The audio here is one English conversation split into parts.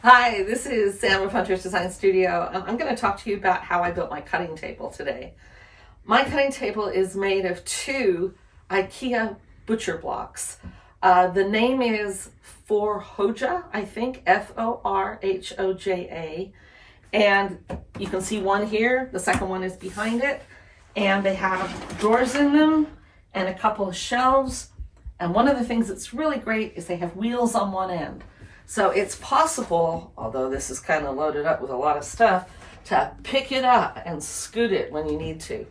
Hi, this is Sam of Hunter's Design Studio, and I'm going to talk to you about how I built my cutting table today. My cutting table is made of two IKEA butcher blocks. The name is Forhoja, I think, Forhoja, and you can see one here, the second one is behind it, and they have drawers in them and a couple of shelves, and one of the things that's really great is they have wheels on one end. So it's possible, although this is kind of loaded up with a lot of stuff, to pick it up and scoot it when you need to.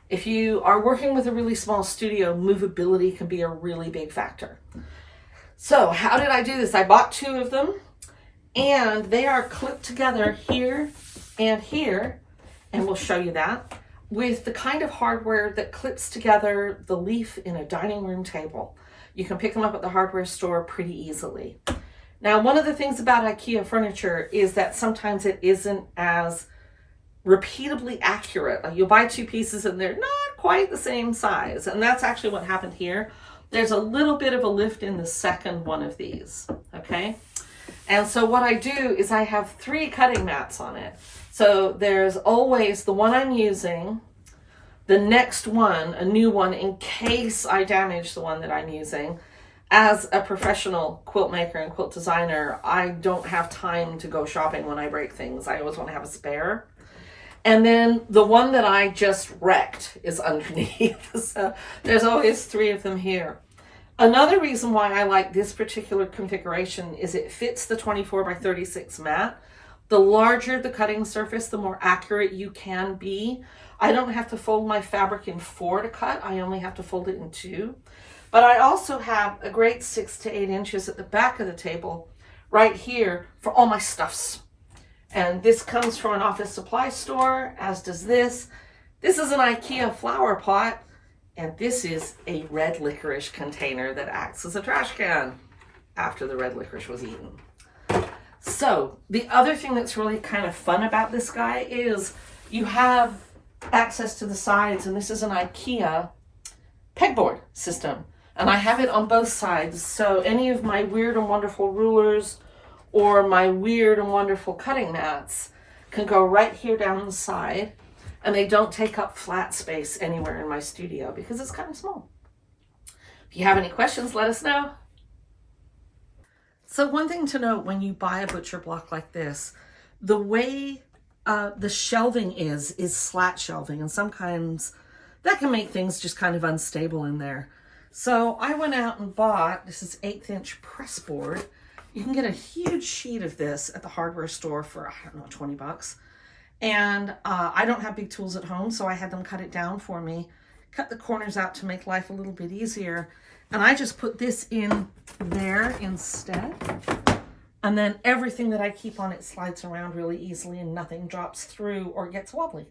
If you are working with a really small studio, movability can be a really big factor. So how did I do this? I bought two of them, and they are clipped together here and here, and we'll show you that, with the kind of hardware that clips together the leaf in a dining room table. You can pick them up at the hardware store pretty easily. Now, one of the things about IKEA furniture is that sometimes it isn't as repeatably accurate. Like you'll buy two pieces and they're not quite the same size. And that's actually what happened here. There's a little bit of a lift in the second one of these, okay? And so what I do is I have 3 cutting mats on it. So there's always the one I'm using, the next one, a new one, in case I damage the one that I'm using. As a professional quilt maker and quilt designer, I don't have time to go shopping when I break things. I always want to have a spare. And then the one that I just wrecked is underneath. So there's always 3 of them here. Another reason why I like this particular configuration is it fits the 24 by 36 mat. The larger the cutting surface, the more accurate you can be. I don't have to fold my fabric in 4 to cut. I only have to fold it in 2. But I also have a great 6 to 8 inches at the back of the table right here for all my stuffs. And this comes from an office supply store, as does this. This is an IKEA flower pot, and this is a red licorice container that acts as a trash can after the red licorice was eaten. So the other thing that's really kind of fun about this guy is you have access to the sides, and this is an IKEA pegboard system. And I have it on both sides, so any of my weird and wonderful rulers or my weird and wonderful cutting mats can go right here down the side, and they don't take up flat space anywhere in my studio because it's kind of small. If you have any questions, let us know. So one thing to note when you buy a butcher block like this, the way the shelving is slat shelving, and sometimes that can make things just kind of unstable in there. So I went out and bought, this is 1/8 inch press board. You can get a huge sheet of this at the hardware store for, I don't know, 20 bucks. And I don't have big tools at home, so I had them cut it down for me, cut the corners out to make life a little bit easier. And I just put this in there instead. And then everything that I keep on it slides around really easily and nothing drops through or gets wobbly.